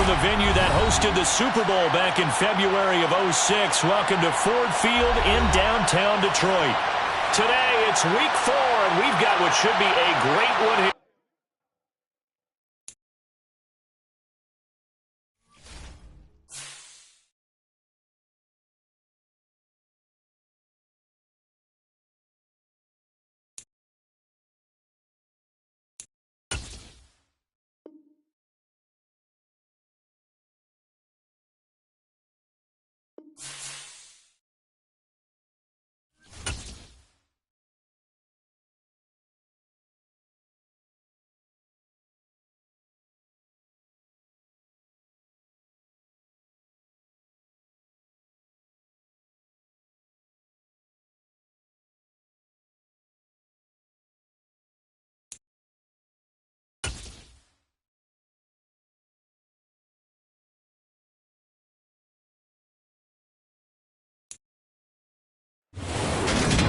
from the venue that hosted the Super Bowl back in February of '06. Welcome to Ford Field in downtown Detroit. Today, it's Week 4, and we've got what should be a great one here.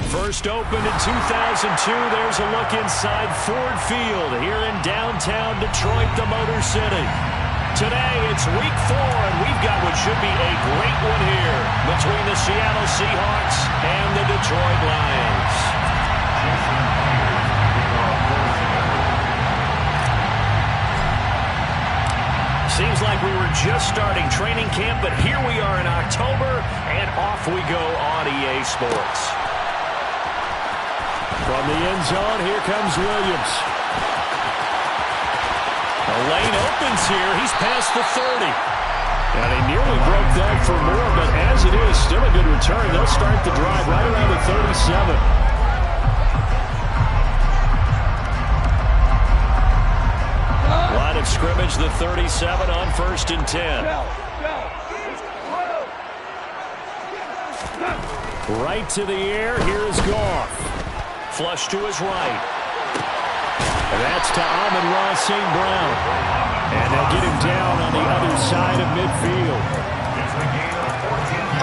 First opened in 2002, there's a look inside Ford Field here in downtown Detroit, the Motor City. Today, it's Week 4, and we've got what should be a great one here between the Seattle Seahawks and the Detroit Lions. Seems like we were just starting training camp, but here we are in October, and off we go on EA Sports. From the end zone, here comes Williams. The lane opens here. He's past the 30. And he nearly broke that for more, but as it is, still a good return. They'll start the drive right around the 37. Line of scrimmage, the 37 on 1st and 10. Right to the air. Here is Goff. Flush to his right. And that's to Amon-Ra St. Brown. And they'll get him down on the other side of midfield.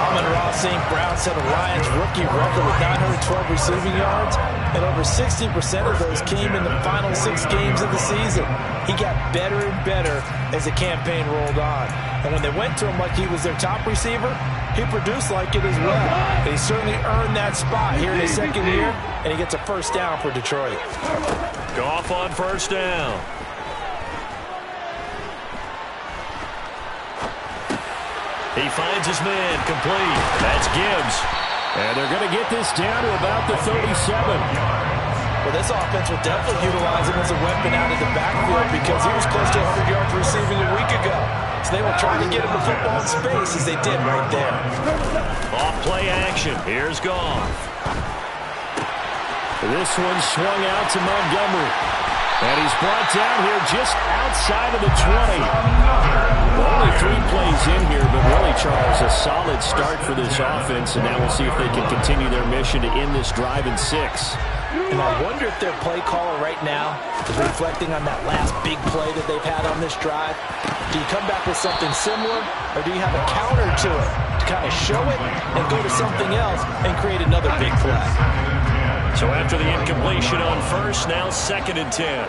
Amon-Ra St. Brown set a Lions rookie record with 912 receiving yards, and over 60% of those came in the final 6 games of the season. He got better and better as the campaign rolled on. And when they went to him like he was their top receiver, he produced like it as well. And he certainly earned that spot here in his second year, and he gets a first down for Detroit. Goff on first down. He finds his man complete. That's Gibbs. And they're going to get this down to about the 37. Well, this offense will definitely utilize him as a weapon out of the backfield because he was close to 100 yards receiving a week ago. So they will try to get him the football in space as they did right there. Off play action. Here's Goff. This one swung out to Montgomery. And he's brought down here just outside of the 20. Only 3 plays in here, but really, Charles, a solid start for this offense. And now we'll see if they can continue their mission to end this drive in 6. And I wonder if their play caller right now is reflecting on that last big play that they've had on this drive. Do you come back with something similar, or do you have a counter to it to kind of show it and go to something else and create another big play? So after the incompletion on first, now 2nd and 10.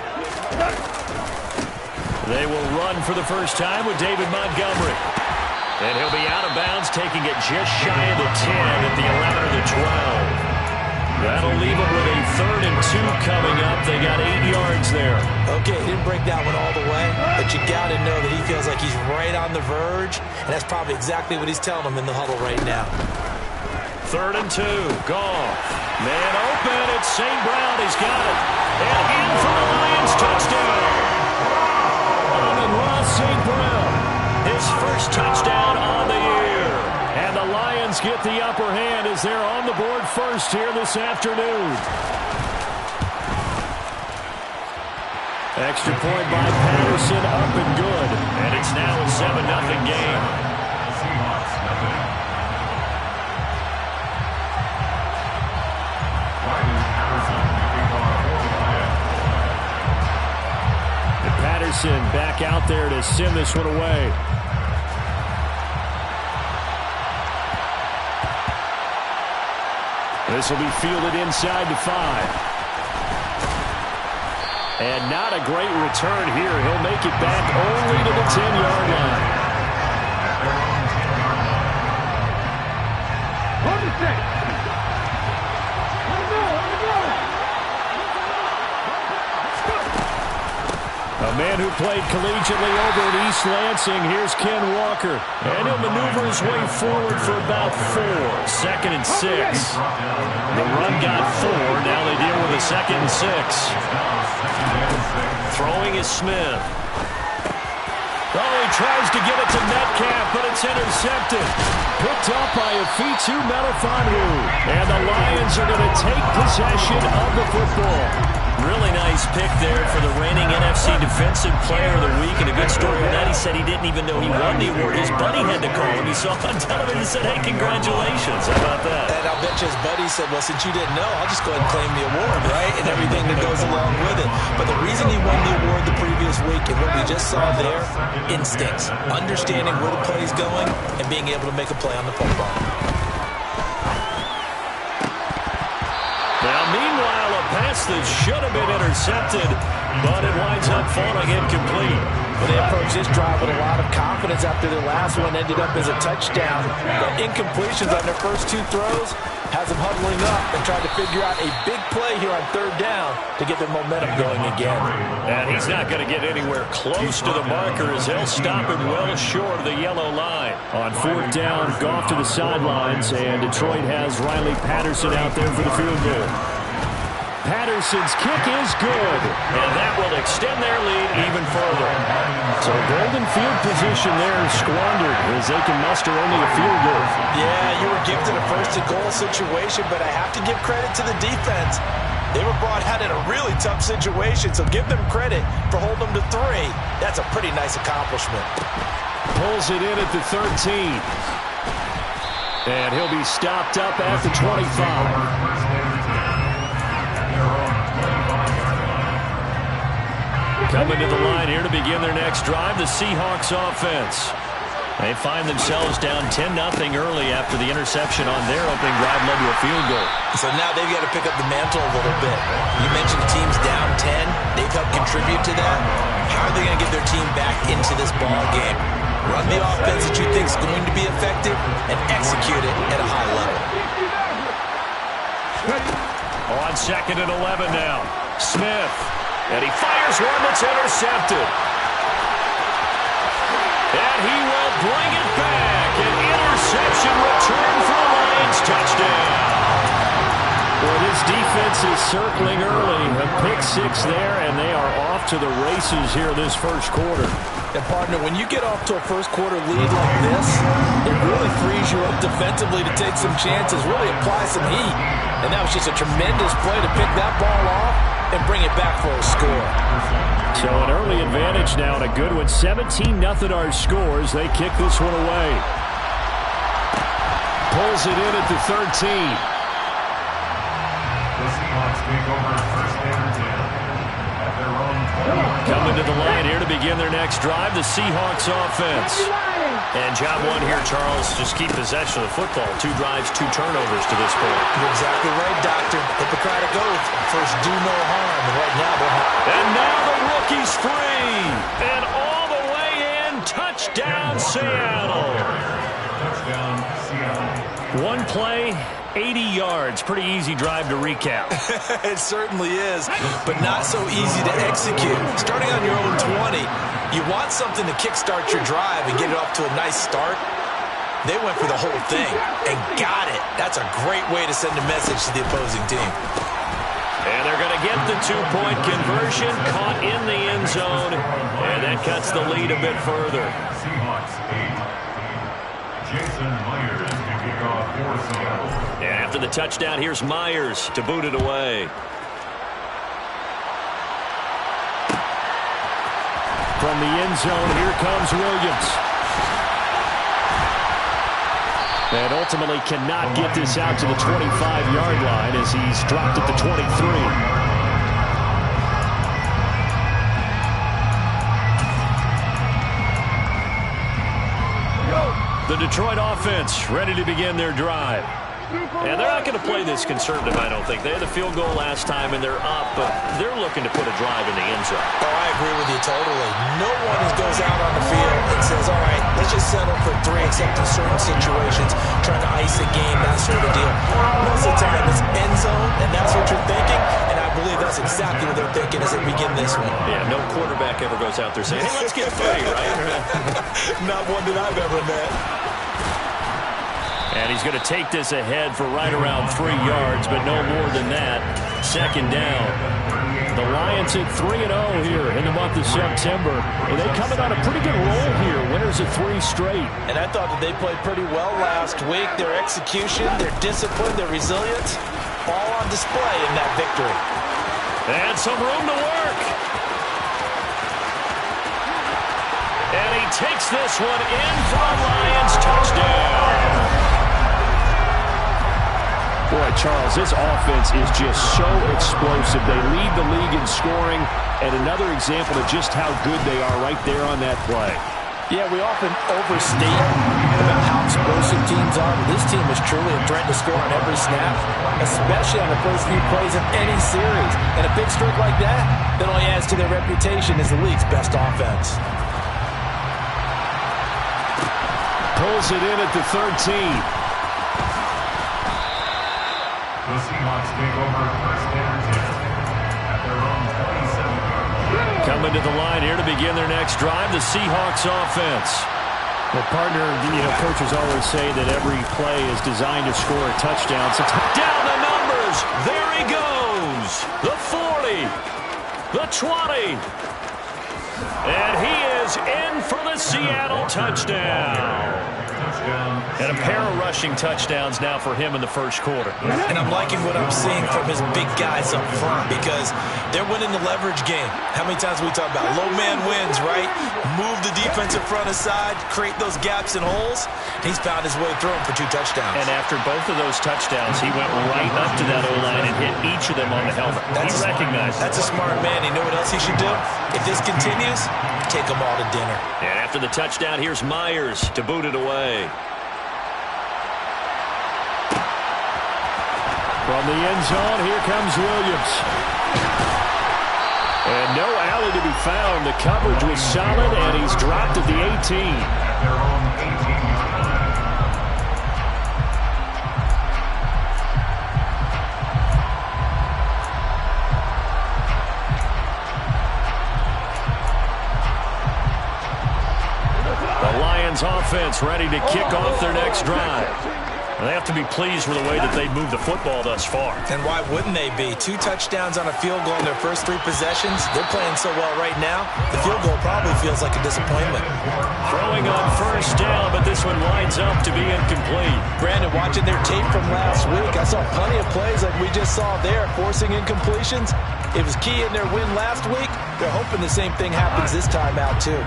They will run for the first time with David Montgomery. And he'll be out of bounds, taking it just shy of the 10 at the 11 or the 12. That'll leave them with a 3rd and 2 coming up. They got 8 yards there. Okay, he didn't break that one all the way, but you got to know that he feels like he's right on the verge, and that's probably exactly what he's telling them in the huddle right now. 3rd and 2, Goff. Man open, it's St. Brown. He's got it. And in for the Lions, touchdown. Amon-Ra St. Brown, his first touchdown on the year. And the Lions get the upper hand as they're on the board first here this afternoon. Extra point by Patterson, up and good. And it's now a 7-0 game. Patterson back out there to send this one away. This will be fielded inside the 5. And not a great return here. He'll make it back only to the 10-yard line. man who played collegiately over at East Lansing, here's Ken Walker. And he'll maneuver his way forward for about 4. 2nd and 6. The run got 4. Now they deal with a 2nd and 6. Throwing is Smith. Oh, he tries to get it to Metcalf, but it's intercepted. Picked up by Afitu Melifonwu. And the Lions are going to take possession of the football. Really nice pick there for the reigning NFC Defensive Player of the Week. And a good story with that, he said he didn't even know he won the award. His buddy had to call him. He saw on television and said, hey, congratulations. How about that? And I'll bet you his buddy said, well, since you didn't know, I'll just go ahead and claim the award, right? And everything that goes along with it. But the reason he won the award the previous week and what we just saw there, instincts, understanding where the play is going and being able to make a play on the football. Now, meanwhile, a pass that should have been intercepted, but it winds up falling incomplete. Well, they approached this drive with a lot of confidence after their last one ended up as a touchdown. The incompletions on their first 2 throws has them huddling up and trying to figure out a big play here on 3rd down to get their momentum going again. And he's not going to get anywhere close to the marker as they'll stop him well short of the yellow line. On 4th down, Goff to the sidelines, and Detroit has Riley Patterson out there for the field goal. Patterson's kick is good, and that will extend their lead even further. So golden field position there squandered as they can muster only a field goal. Yeah, you were gifted a 1st-and-goal situation, but I have to give credit to the defense. They were brought out in a really tough situation, so give them credit for holding them to 3. That's a pretty nice accomplishment. Pulls it in at the 13. And he'll be stopped up at the 25. Coming to the line here to begin their next drive, the Seahawks offense. They find themselves down 10-0 early after the interception on their opening drive led to a field goal. So now they've got to pick up the mantle a little bit. You mentioned teams down 10. They've helped contribute to that. How are they going to get their team back into this ball game? Run the offense that you think is going to be effective and execute it at a high level. On 2nd and 11 now. Smith. And he fires one that's intercepted. And he will bring it back. An interception return for the Lions. Touchdown. Well, this defense is circling early. A pick-6 there, and they are off to the races here this first quarter. And, partner, when you get off to a first-quarter lead like this, it really frees you up defensively to take some chances, really apply some heat. And that was just a tremendous play to pick that ball off and bring it back for a score. So an early advantage now and a good one. 17-0 our scores. They kick this one away. Pulls it in at the 13. The Seahawks take over 1st and 10 at their own 20. Coming to the line here to begin their next drive, the Seahawks offense. And job 1 here, Charles, just keep possession of the football. 2 drives, 2 turnovers to this point. You're exactly right, Doctor. Hippocratic oath. First, do no harm. And right now, and now the rookie's free. And all the way in, touchdown, Seattle. Touchdown, Seattle. 1 play, 80 yards. Pretty easy drive to recap. It certainly is, but not so easy to execute. Starting on your own 20, you want something to kickstart your drive and get it off to a nice start. They went for the whole thing and got it. That's a great way to send a message to the opposing team. And they're going to get the 2-point conversion, caught in the end zone, and that cuts the lead a bit further. Seahawks 8. Jason Myers to kick off for Seattle. And after the touchdown, here's Myers to boot it away. From the end zone, here comes Williams. And ultimately cannot get this out to the 25-yard line as he's dropped at the 23. The Detroit offense ready to begin their drive. And they're not going to play this conservative, I don't think. They had the field goal last time, and they're up, but they're looking to put a drive in the end zone. Oh, I agree with you totally. No one goes out on the field and says, all right, let's just settle for 3, except in certain situations, trying to ice a game, that sort of deal. Most of the time in this end zone, and that's what you're thinking, and I believe that's exactly what they're thinking as they begin this one. Yeah, no quarterback ever goes out there saying, hey, let's get footy, right? Not one that I've ever met. And he's going to take this ahead for right around 3 yards, but no more than that. Second down. The Lions at 3-0 here in the month of September. And they coming on a pretty good roll here. Winners of 3 straight. And I thought that they played pretty well last week. Their execution, their discipline, their resilience, all on display in that victory. And some room to work. And he takes this one in for a Lions touchdown. Boy, Charles, this offense is just so explosive. They lead the league in scoring, and another example of just how good they are right there on that play. Yeah, we often overstate about how explosive teams are, but this team is truly a threat to score on every snap, especially on the first few plays of any series. And a big streak like that only adds to their reputation as the league's best offense. Pulls it in at the 13. The Seahawks take over first and 10 at their own 27. Coming to the line here to begin their next drive, the Seahawks offense. Well, partner, coaches always say that every play is designed to score a touchdown. So down the numbers. There he goes. The 40. The 20. And he is in for the Seattle touchdown. And a pair of rushing touchdowns now for him in the first quarter. And I'm liking what I'm seeing from his big guys up front because they're winning the leverage game. How many times we talk about low man wins, right? Move the defensive front aside, create those gaps and holes. He's found his way through them for 2 touchdowns. And after both of those touchdowns, he went right up to that O-line and hit each of them on the helmet. He recognized that's a smart man. You know what else he should do? If this continues, take them all to dinner. And after the touchdown, here's Myers to boot it away. From the end zone, here comes Williams. And no alley to be found. The coverage was solid, and he's dropped at the 18. At their own 18-yard line. The Lions offense ready to kick off their next drive. They have to be pleased with the way that they've moved the football thus far. And why wouldn't they be? 2 touchdowns on a field goal in their first 3 possessions. They're playing so well right now, the field goal probably feels like a disappointment. Throwing on first down, but this one winds up to be incomplete. Brandon, watching their tape from last week, I saw plenty of plays like we just saw there, forcing incompletions. It was key in their win last week. They're hoping the same thing happens this time out, too.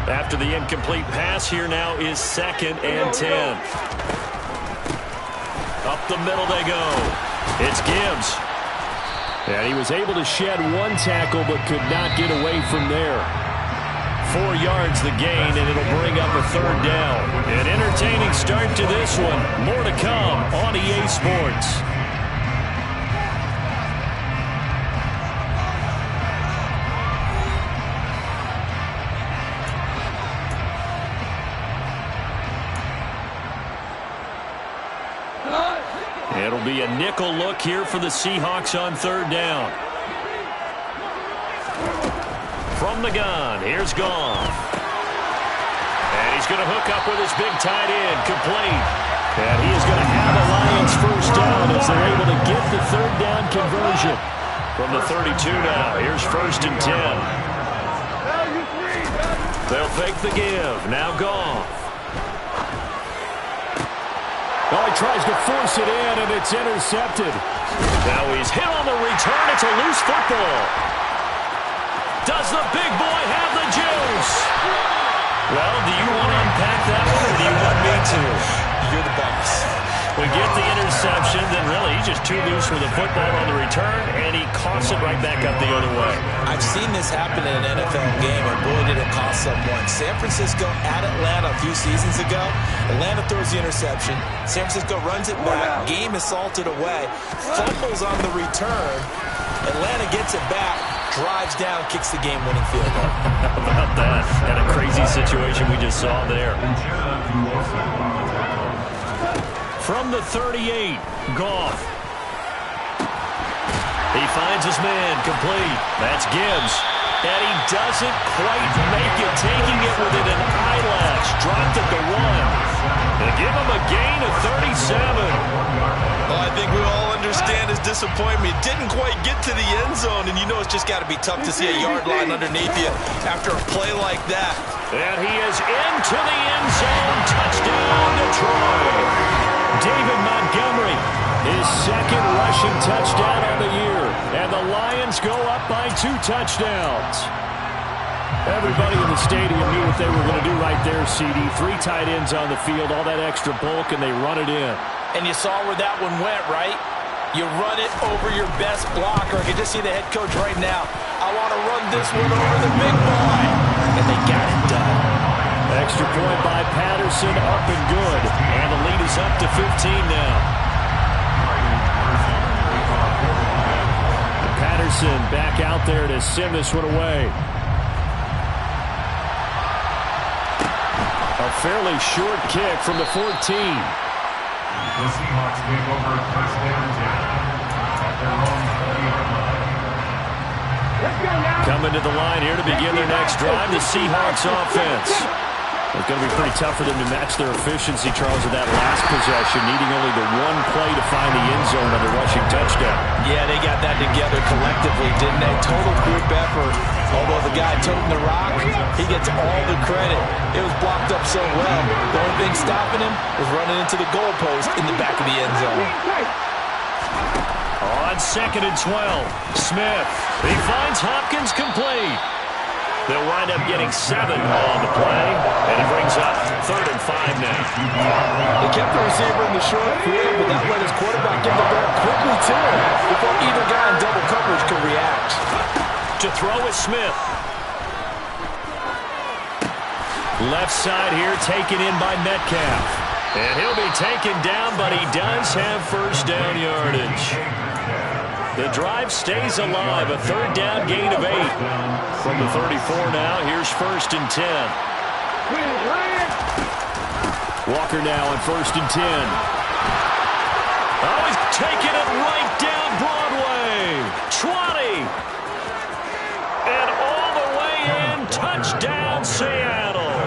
After the incomplete pass, here now is 2nd and 10. Up the middle they go. It's Gibbs. And he was able to shed 1 tackle but could not get away from there. 4 yards the gain, and it'll bring up a 3rd down. An entertaining start to this one. More to come on EA Sports. It'll be a nickel look here for the Seahawks on 3rd down. From the gun, here's Goff. And he's going to hook up with his big tight end, complete. And he is going to have a Lions first down as they're able to get the 3rd down conversion. From the 32 now, here's 1st and 10. They'll fake the give, now Goff. Oh, he tries to force it in, and it's intercepted. Now he's hit on the return. It's a loose football. Does the big boy have the juice? Well, do you want to unpack that one, or do you want me to? You're the boss. We get the interception, then really he's just too loose with the football on the return, and he coughs it right back up the other way. I've seen this happen in an NFL game, and boy, did it cost someone. San Francisco at Atlanta a few seasons ago. Atlanta throws the interception. San Francisco runs it back. Game is salted away. Fumbles on the return. Atlanta gets it back, drives down, kicks the game-winning field goal. How about that? And a crazy situation we just saw there. From the 38, Goff. He finds his man complete. That's Gibbs. And he doesn't quite make it, taking it within an eyelash. Dropped at the 1. And give him a gain of 37. Well, I think we all understand his disappointment. Didn't quite get to the end zone, and you know it's just got to be tough to see a yard line underneath you after a play like that. And he is into the end zone. Touchdown, Detroit. David Montgomery, his second rushing touchdown on the year. And the Lions go up by 2 touchdowns. Everybody in the stadium knew what they were going to do right there, CD. 3 tight ends on the field, all that extra bulk, and they run it in. And you saw where that one went, right? You run it over your best blocker. I can just see the head coach right now. I want to run this one over the big boy. And they got it done. Extra point by Patterson, up and good. And the lead is up to 15 now. And Patterson back out there to send this one away. A fairly short kick from the 14. The Seahawks take over first down and 10 at their own 30-yard line. Coming to the line here to begin their next drive, the Seahawks offense. It's going to be pretty tough for them to match their efficiency, Charles, of that last possession, needing only the one play to find the end zone on the rushing touchdown. Yeah, they got that together collectively, didn't they? Total group effort. Although the guy toting the rock, he gets all the credit. It was blocked up so well. The only thing stopping him was running into the goalpost in the back of the end zone. On 2nd and 12, Smith. He finds Hopkins complete. They'll wind up getting 7 on the play, and it brings up 3rd and 5 now. They kept the receiver in the short field, but that let his quarterback get the ball quickly to him before either guy in double coverage could react. To throw is Smith. Left side here taken in by Metcalf. And he'll be taken down, but he does have first down yardage. The drive stays alive. A 3rd down gain of 8. From the 34 now, here's 1st and 10. Walker now on 1st and 10. Oh, he's taking it right down Broadway. 20. And all the way in. Touchdown, Seattle.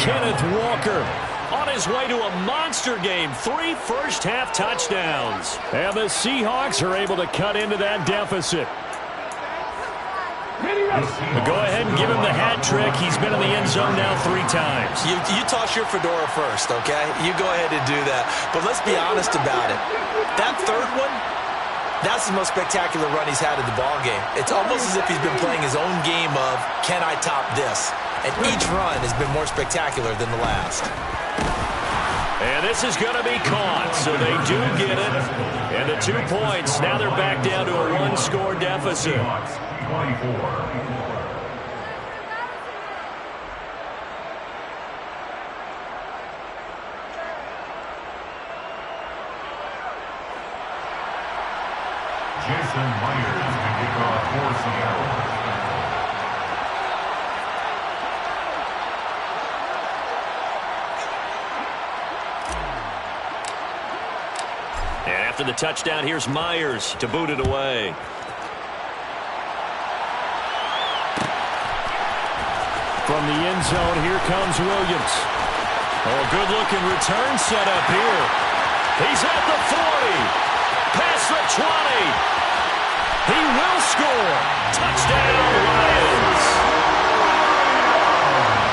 Kenneth Walker on his way to a monster game. 3 first-half touchdowns. And the Seahawks are able to cut into that deficit. Go ahead and give him the hat trick. He's been in the end zone now 3 times. You toss your fedora first, okay? You go ahead and do that. But let's be honest about it. That 3rd one, that's the most spectacular run he's had in the ballgame. It's almost as if he's been playing his own game of, can I top this? And each run has been more spectacular than the last. And this is going to be caught, so they do get it. And the 2 points, now they're back down to a 1-score deficit. 24. Jason Myers to kick off for Seattle. And after the touchdown, here's Myers to boot it away. From the end zone, here comes Williams. Oh, good-looking return set up here. He's at the 40. Past the 20. He will score. Touchdown, Lions.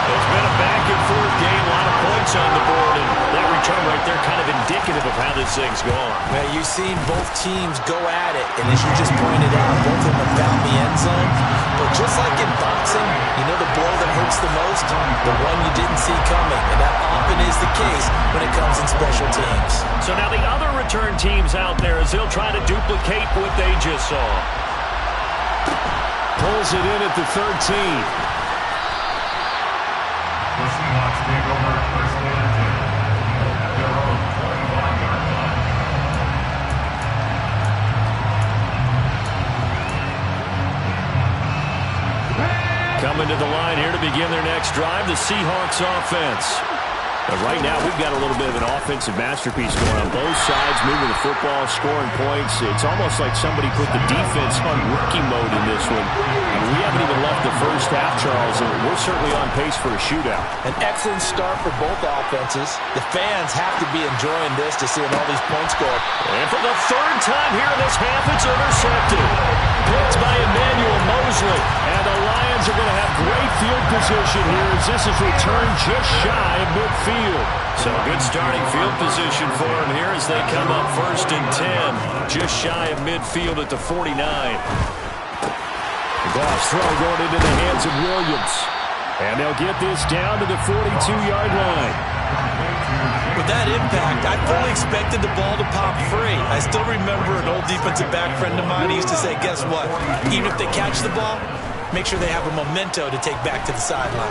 It's been a back-and-forth game. A lot of points on the board. And that return right there kind of indicative of how this thing's gone. Well, you've seen both teams go at it. And as you just pointed out, both of them have found the end zone. But just like in boxing, you know the blow that hurts the most? The one you didn't see coming. And that often is the case when it comes in special teams. So now the other return teams out there as they'll try to duplicate what they just saw. Pulls it in at the 13. The Seahawks take over first down and 10 at their own 25-yard line. Coming to the line here to begin their next drive, the Seahawks offense. But right now, we've got a little bit of an offensive masterpiece going on both sides, moving the football, scoring points. It's almost like somebody put the defense on rookie mode in this one. We haven't even left the first half, Charles, and we're certainly on pace for a shootout. An excellent start for both offenses. The fans have to be enjoying this to seeing all these points scored. And for the third time here in this half, it's intercepted. Picked by Emmanuel Mosley. And the Lions are going to have great field position here as this is returned just shy of midfield. So good starting field position for them here as they come up 1st and 10. Just shy of midfield at the 49. Goff's throw going into the hands of Williams. And they'll get this down to the 42-yard line. With that impact, I fully expected the ball to pop free. I still remember an old defensive back friend of mine. He used to say, guess what? Even if they catch the ball, make sure they have a memento to take back to the sideline.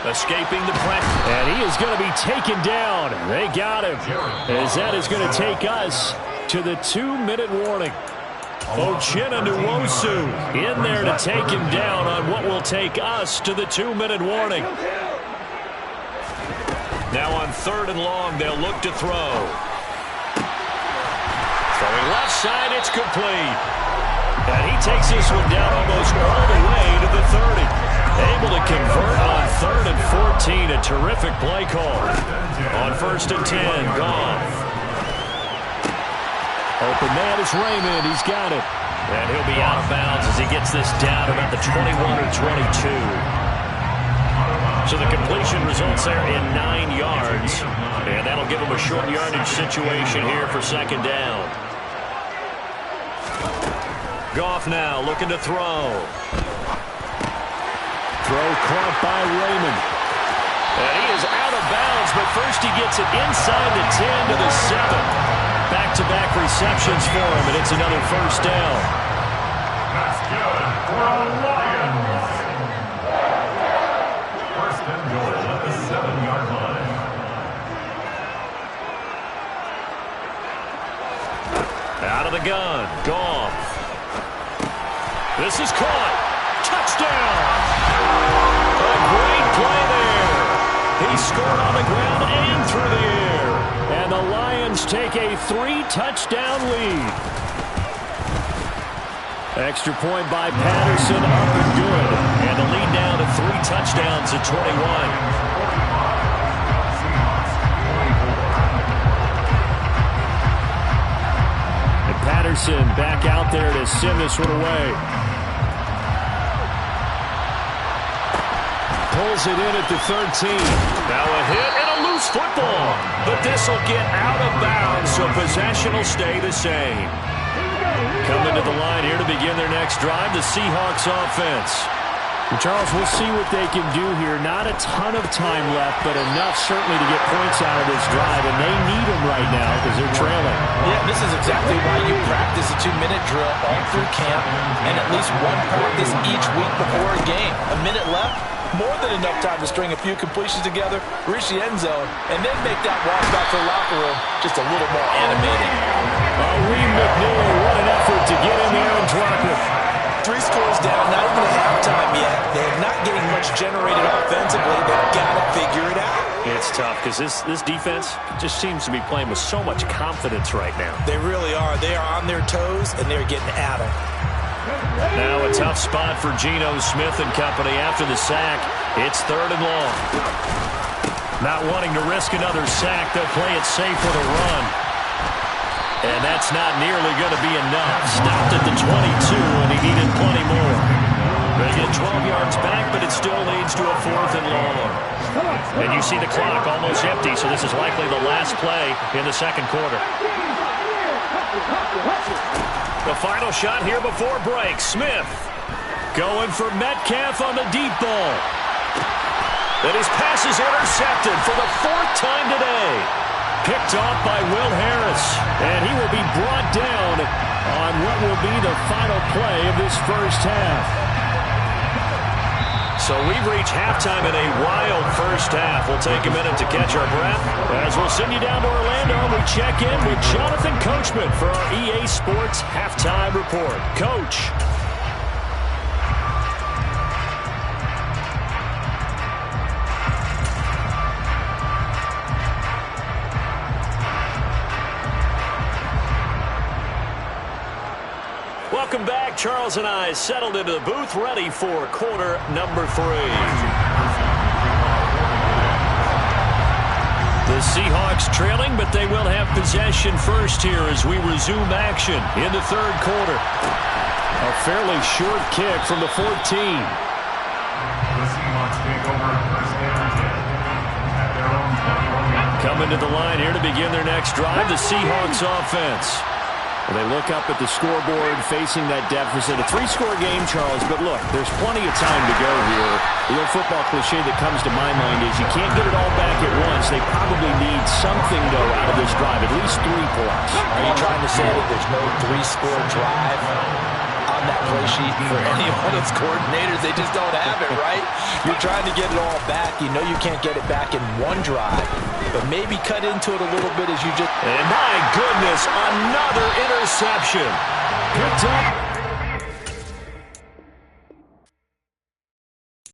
Escaping the play. And he is going to be taken down. They got him. As that is going to take us to the 2-minute warning. Uchenna Nwosu in there to take him down on what will take us to the 2-minute warning. Now on 3rd and long, they'll look to throw. Throwing left side, it's complete. And he takes this one down almost all the way to the 30. Able to convert on 3rd and 14. A terrific play call. On 1st and 10, Goff. Open man is Raymond. He's got it. And he'll be out of bounds as he gets this down about the 21 or 22. So the completion results there in 9 yards. And that'll give him a short yardage situation here for 2nd down. Goff now looking to throw. Throw caught by Raymond. And he is out of bounds, but first he gets it inside the 10 to the 7. Back-to-back receptions for him, and it's another 1st down. That's good for the Lions. 1st and goal at the 7-yard line. Out of the gun, Goff. This is caught. Touchdown! A great play there. He scored on the ground and through the air. And the Lions take a 3-touchdown lead. Extra point by Patterson, up and good. And the lead down to 3 touchdowns at 21. And Patterson back out there to send this one away. Pulls it in at the 13. Now a hit and a loose football. But this will get out of bounds, so possession will stay the same. Coming to the line here to begin their next drive, the Seahawks offense. Charles, we'll see what they can do here. Not a ton of time left, but enough certainly to get points out of this drive, and they need them right now because they're trailing. Yeah, this is exactly why you practice a 2-minute drill all through camp and at least one practice each week before a game. A minute left, more than enough time to string a few completions together, reach the end zone, and then make that walk back to the locker room just a little more animated. Reed McNeil, what an effort to get in there and drop it. 3 scores down, not even at halftime yet. They're not getting much generated offensively. They've got to figure it out. It's tough because this defense just seems to be playing with so much confidence right now. They really are. They are on their toes, and they're getting at them. Now a tough spot for Geno Smith and company after the sack. It's 3rd and long. Not wanting to risk another sack, they'll play it safe with a run. And that's not nearly going to be enough. Stopped at the 22, and he needed plenty more. They get 12 yards back, but it still leads to a 4th and long. And you see the clock almost empty, so this is likely the last play in the 2nd quarter. The final shot here before break. Smith going for Metcalf on the deep ball. And his pass is intercepted for the 4th time today. Picked off by Will Harris. And he will be brought down on what will be the final play of this first half. So we've reached halftime in a wild first half. We'll take a minute to catch our breath as we'll send you down to Orlando. We check in with Jonathan Coachman for our EA Sports Halftime Report. Coach. Welcome back. Charles and I settled into the booth, ready for quarter number 3. The Seahawks trailing, but they will have possession first here as we resume action in the third quarter. A fairly short kick from the 14. The Seahawks take over first down at their own 21. Coming to the line here to begin their next drive, the Seahawks offense. Well, they look up at the scoreboard facing that deficit. A 3-score game, Charles, but look, there's plenty of time to go here. The old football cliche that comes to my mind is you can't get it all back at once. They probably need something, though, out of this drive, at least 3 points. Are you trying to say that there's no 3-score drive on that play sheet for any one of those coordinators? They just don't have it, right? You're trying to get it all back. You know you can't get it back in one drive, but maybe cut into it a little bit as you just... And my goodness, another interception. Picked up